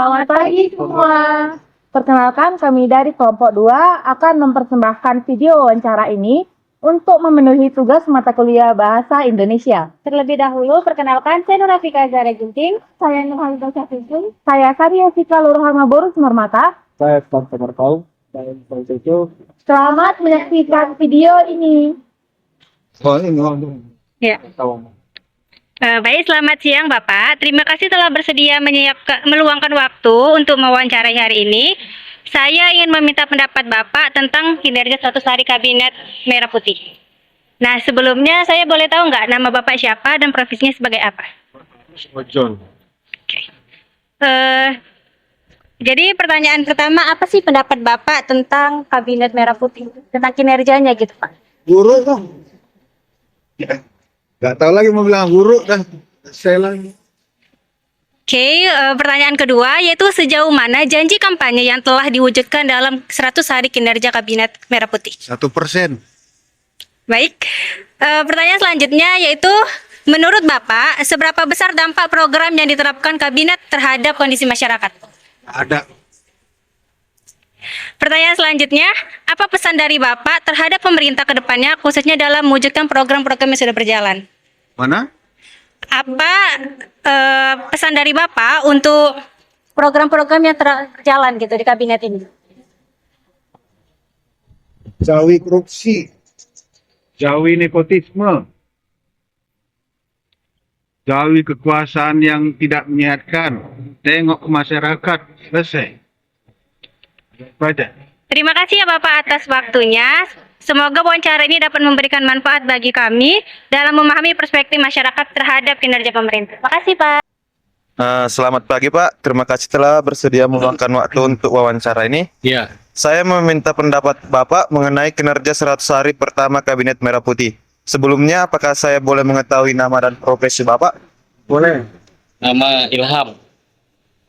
Selamat pagi semua. Perkenalkan, kami dari kelompok 2 akan mempersembahkan video wawancara ini untuk memenuhi tugas mata kuliah Bahasa Indonesia. Terlebih dahulu, perkenalkan, saya Nurafika Zara Ginting, saya Nurhalidah Syafiqun, saya Karya Fika Lurhama Boru Sumarmata, Saya Pak Temerkau, saya Francisco. Selamat menyaksikan video ini. Oh, ini ngomong. Ya. Tahu. Baik, selamat siang Bapak. Terima kasih telah bersedia meluangkan waktu untuk mewawancarai hari ini. Saya ingin meminta pendapat Bapak tentang kinerja 100 hari Kabinet Merah Putih. Nah, sebelumnya saya boleh tahu nggak nama Bapak siapa dan profesinya sebagai apa? John. Jadi pertanyaan pertama, apa sih pendapat Bapak tentang Kabinet Merah Putih? Tentang kinerjanya gitu, Pak? Guru kan? Gak tahu lagi mau bilang guru dah. Saya lagi. Oke, pertanyaan kedua yaitu sejauh mana janji kampanye yang telah diwujudkan dalam 100 hari kinerja Kabinet Merah Putih? 1%. Baik, pertanyaan selanjutnya yaitu menurut Bapak seberapa besar dampak program yang diterapkan Kabinet terhadap kondisi masyarakat? Ada. Pertanyaan selanjutnya, apa pesan dari Bapak terhadap pemerintah ke depannya khususnya dalam mewujudkan program-program yang sudah berjalan? Mana? Apa pesan dari Bapak untuk program-program yang berjalan gitu di kabinet ini? Jauhi korupsi. Jauhi nepotisme. Jauhi kekuasaan yang tidak menyehatkan. Tengok ke masyarakat. Selesai. Baca. Terima kasih ya Bapak atas waktunya. Semoga wawancara ini dapat memberikan manfaat bagi kami dalam memahami perspektif masyarakat terhadap kinerja pemerintah. Terima kasih Pak. Selamat pagi Pak, terima kasih telah bersedia meluangkan waktu untuk wawancara ini. Iya, Saya meminta pendapat Bapak mengenai kinerja 100 hari pertama Kabinet Merah Putih. Sebelumnya, apakah saya boleh mengetahui nama dan profesi Bapak? Boleh. nama Ilham,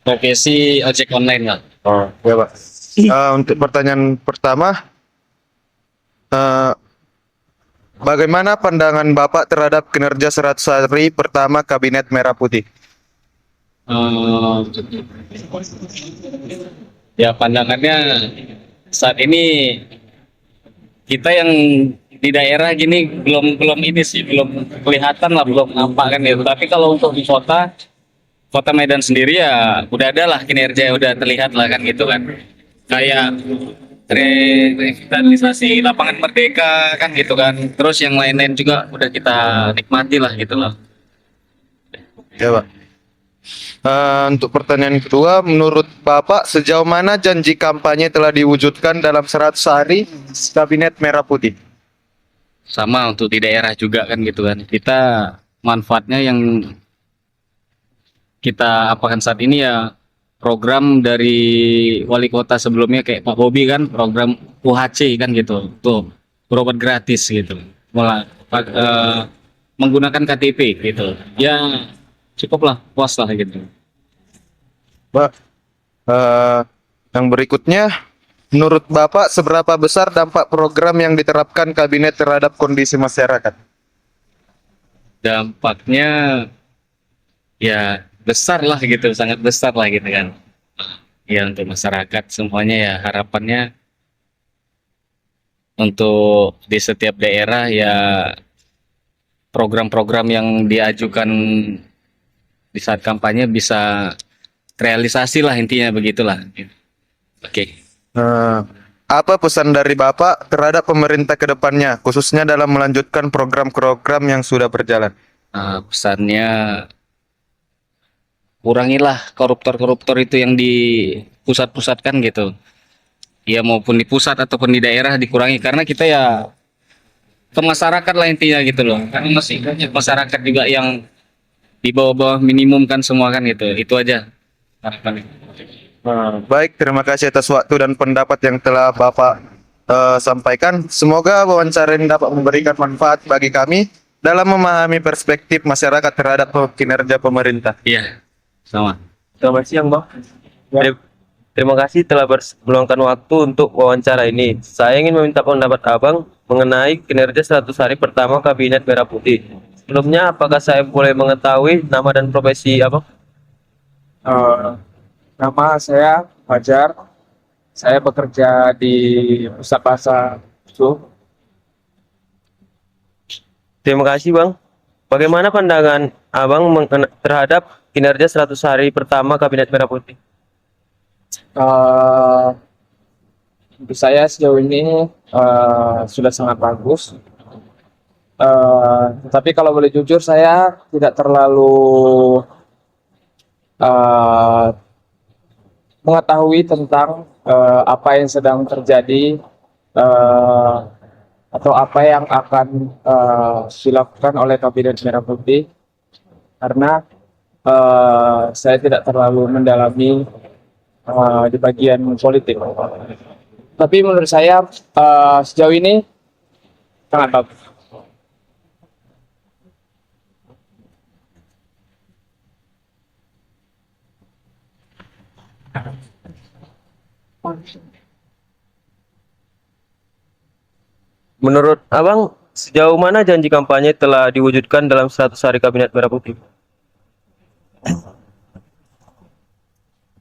profesi ojek online lah. Oh, ya Pak. Untuk pertanyaan pertama, bagaimana pandangan Bapak terhadap kinerja 100 hari pertama Kabinet Merah Putih? Ya pandangannya saat ini kita yang di daerah gini belum ini sih belum kelihatan lah belum nampak kan gitu. Tapi kalau untuk di kota Medan sendiri ya udah ada lah kinerja udah terlihat lah kan gitu kan. Kayak revitalisasi lapangan Merdeka kan gitu kan. Terus yang lain-lain juga udah kita nikmati lah gitu loh. Ya Pak. Untuk pertanyaan kedua, menurut Bapak sejauh mana janji kampanye telah diwujudkan dalam 100 hari Kabinet Merah Putih? Sama untuk di daerah juga kan gitu kan. Kita manfaatnya yang kita apakan saat ini ya program dari wali kota sebelumnya kayak Pak Bobi kan program UHC kan gitu. Tuh berobat gratis gitu. Mulai menggunakan KTP gitu. Ya cukup lah puas lah gitu. Pak, yang berikutnya, menurut Bapak seberapa besar dampak program yang diterapkan Kabinet terhadap kondisi masyarakat? Dampaknya ya besar lah gitu, sangat besar lah gitu kan. Ya untuk masyarakat semuanya ya harapannya untuk di setiap daerah ya program-program yang diajukan di saat kampanye bisa realisasi lah intinya begitulah. Oke. Apa pesan dari Bapak terhadap pemerintah ke depannya, khususnya dalam melanjutkan program-program yang sudah berjalan? Pesannya kurangilah koruptor-koruptor itu yang di pusat-pusatkan gitu. Ya maupun di pusat ataupun di daerah dikurangi karena kita ya ke masyarakat lah intinya gitu loh. Karena masih banyak masyarakat juga yang di bawah-bawah minimum kan semua kan gitu. Itu aja harapannya. Baik, terima kasih atas waktu dan pendapat yang telah Bapak sampaikan. Semoga wawancara ini dapat memberikan manfaat bagi kami dalam memahami perspektif masyarakat terhadap kinerja pemerintah. Iya, sama. Selamat siang, Bang. Terima kasih telah meluangkan waktu untuk wawancara ini. Saya ingin meminta pendapat Abang mengenai kinerja 100 hari pertama Kabinet Merah Putih. Sebelumnya, apakah saya boleh mengetahui nama dan profesi Abang? Nama saya Fajar. Saya bekerja di Pusat Bahasa Usu. Terima kasih Bang. Bagaimana pandangan Abang terhadap kinerja 100 hari pertama Kabinet Merah Putih? Untuk saya sejauh ini sudah sangat bagus. Tetapi kalau boleh jujur, saya tidak terlalu mengetahui tentang apa yang sedang terjadi atau apa yang akan dilakukan oleh Kabinet Merah Putih, karena saya tidak terlalu mendalami di bagian politik. Tapi menurut saya sejauh ini sangat bagus. Menurut Abang, sejauh mana janji kampanye telah diwujudkan dalam 100 hari Kabinet Merah Putih?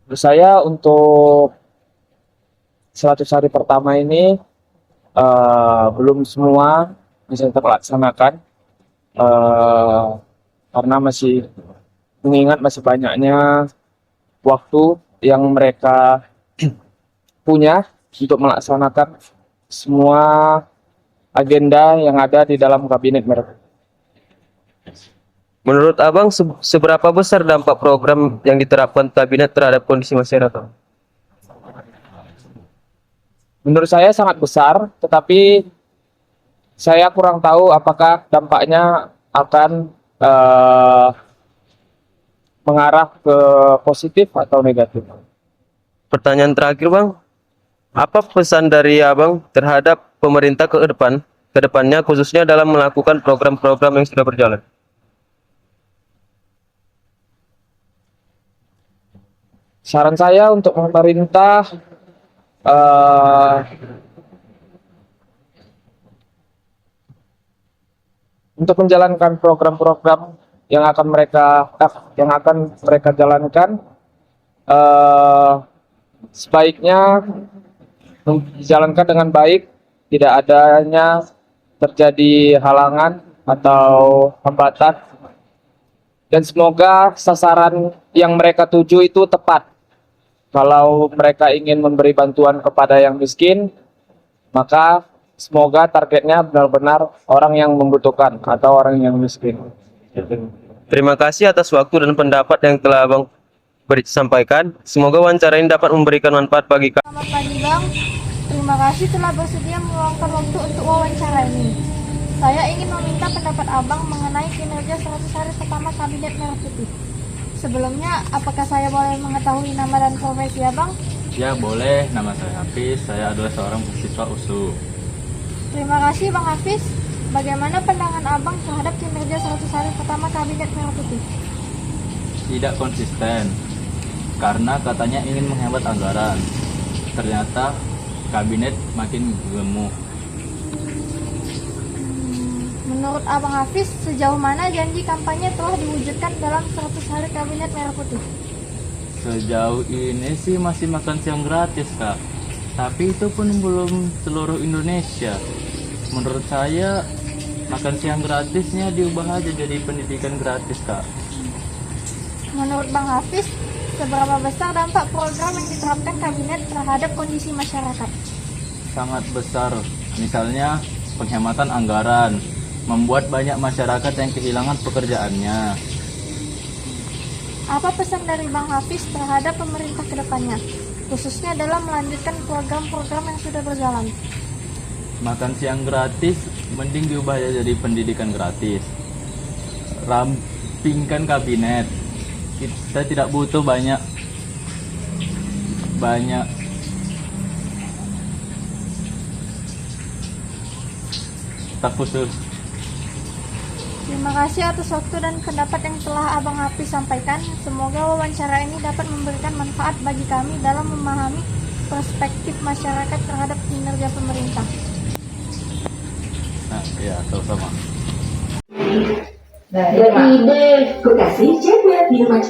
Menurut saya untuk 100 hari pertama ini belum semua bisa terlaksanakan karena masih mengingat masih banyaknya waktu yang mereka punya untuk melaksanakan semua agenda yang ada di dalam Kabinet Merah Putih. Menurut Abang, seberapa besar dampak program yang diterapkan Kabinet terhadap kondisi masyarakat? Menurut saya sangat besar, tetapi saya kurang tahu apakah dampaknya akan mengarah ke positif atau negatif. Pertanyaan terakhir Bang, apa pesan dari Abang terhadap pemerintah ke depannya khususnya dalam melakukan program-program yang sudah berjalan? Saran saya untuk pemerintah untuk menjalankan program-program yang akan mereka jalankan, sebaiknya dijalankan dengan baik, tidak adanya terjadi halangan atau hambatan, dan semoga sasaran yang mereka tuju itu tepat. Kalau mereka ingin memberi bantuan kepada yang miskin, maka semoga targetnya benar-benar orang yang membutuhkan atau orang yang miskin. Terima kasih atas waktu dan pendapat yang telah Abang sampaikan. Semoga wawancara ini dapat memberikan manfaat bagi kami. Selamat pagi Bang, terima kasih telah bersedia meluangkan waktu untuk wawancara ini. Saya ingin meminta pendapat Abang mengenai kinerja 100 hari pertama Kabinet Merah Putih. Sebelumnya, apakah saya boleh mengetahui nama dan profesi Abang? Ya boleh, nama saya Hafiz, saya adalah seorang mahasiswa USU. Terima kasih Bang Hafiz. Bagaimana pandangan Abang terhadap kinerja 100 hari pertama Kabinet Merah Putih? Tidak konsisten, karena katanya ingin menghemat anggaran. Ternyata kabinet makin gemuk. Menurut Abang Hafiz, sejauh mana janji kampanye telah diwujudkan dalam 100 hari Kabinet Merah Putih? Sejauh ini sih masih makan siang gratis Kak, tapi itu pun belum seluruh Indonesia. Menurut saya makan siang gratisnya diubah aja jadi pendidikan gratis Kak. Menurut Bang Hafiz, seberapa besar dampak program yang diterapkan kabinet terhadap kondisi masyarakat? Sangat besar, misalnya penghematan anggaran, membuat banyak masyarakat yang kehilangan pekerjaannya. Apa pesan dari Bang Hafiz terhadap pemerintah ke depannya, khususnya dalam melanjutkan program-program yang sudah berjalan? Makan siang gratis, mending diubah jadi pendidikan gratis. Rampingkan kabinet. Kita tidak butuh banyak staf khusus. Terima kasih atas waktu dan pendapat yang telah Abang Hafiz sampaikan. Semoga wawancara ini dapat memberikan manfaat bagi kami dalam memahami perspektif masyarakat terhadap kinerja pemerintah. Nah, ya, sama-sama. Ide, cô cả sĩ chết đi nhưng mà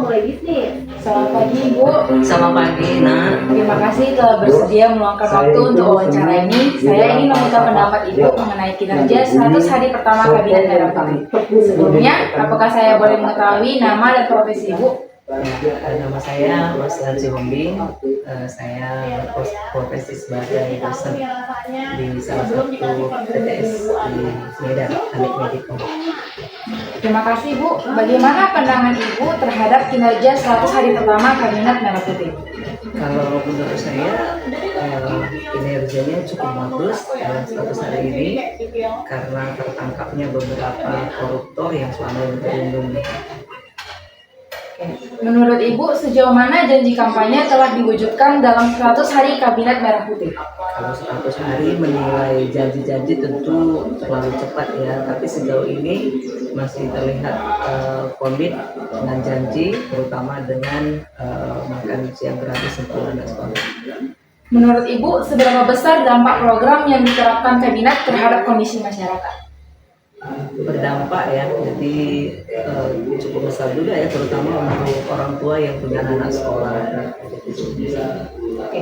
memulai bisnis. Selamat pagi, Ibu. Selamat pagi, Nak. Terima kasih telah bersedia meluangkan waktu untuk wawancara ini. Saya ingin meminta pendapat Ibu mengenai kinerja 100 hari pertama Kabinet Merah Putih. Sebelumnya, apakah saya boleh mengetahui nama dan profesi Ibu? Nama saya Roslan Sihombing. Saya berprofesi sebagai dosen di salah satu PTS di Medan, Anik Medico. Terima kasih, Bu. Bagaimana pandangan Ibu terhadap kinerja 100 hari pertama Kabinet Merah Putih? Kalau menurut saya kinerjanya cukup bagus dalam 100 hari ini karena tertangkapnya beberapa koruptor yang selama ini terlindungi. Menurut Ibu, sejauh mana janji kampanye telah diwujudkan dalam 100 hari Kabinet Merah Putih? Kalau 100 hari menilai janji-janji tentu terlalu cepat ya, tapi sejauh ini masih terlihat komit dengan janji, terutama dengan makan siang gratis untuk anak sekolah. Menurut Ibu, seberapa besar dampak program yang diterapkan Kabinet terhadap kondisi masyarakat? Berdampak ya, jadi cukup besar juga ya, terutama untuk orang tua yang punya anak sekolah. Oke.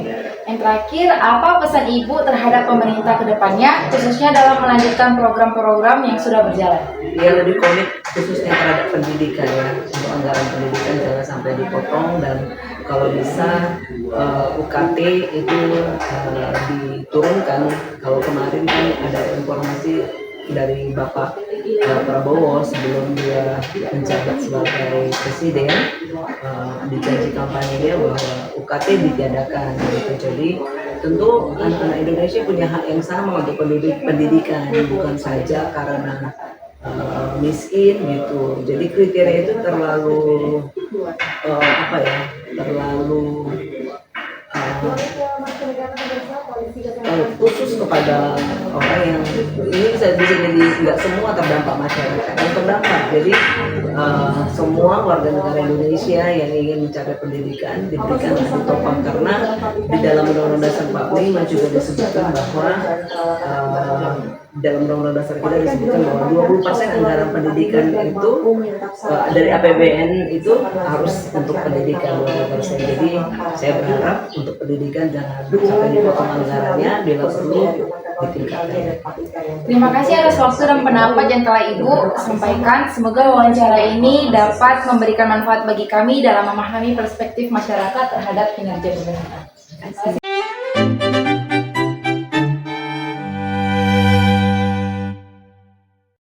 Yang terakhir, apa pesan Ibu terhadap pemerintah ke depannya, khususnya dalam melanjutkan program-program yang sudah berjalan? Dia lebih komit khususnya terhadap pendidikan ya, untuk anggaran pendidikan jangan sampai dipotong, dan kalau bisa UKT itu diturunkan. Kalau kemarin kan ada informasi dari Bapak Prabowo sebelum dia menjabat sebagai presiden, di janji kampanye bahwa UKT ditiadakan gitu. Jadi tentu anak-anak Indonesia punya hak yang sama untuk pendidikan, bukan saja karena miskin gitu. Jadi kriteria itu terlalu terlalu khusus kepada orang yang ini bisa jadi nggak semua terdampak masyarakat yang terdampak. Jadi semua warga negara Indonesia yang ingin mencapai pendidikan diberikan ditopang, karena di dalam Undang-Undang Dasar 45 juga disebutkan bahwa dalam Undang-Undang Dasar kita disebutkan bahwa 20% anggaran pendidikan itu dari APBN itu harus untuk pendidikan 20%. Jadi saya berharap untuk pendidikan jangan sampai dipotong anggarannya, bila perlu ditingkatkan. Terima kasih atas waktu dan pendapat yang telah Ibu sampaikan. Semoga wawancara ini dapat memberikan manfaat bagi kami dalam memahami perspektif masyarakat terhadap kinerja pemerintah.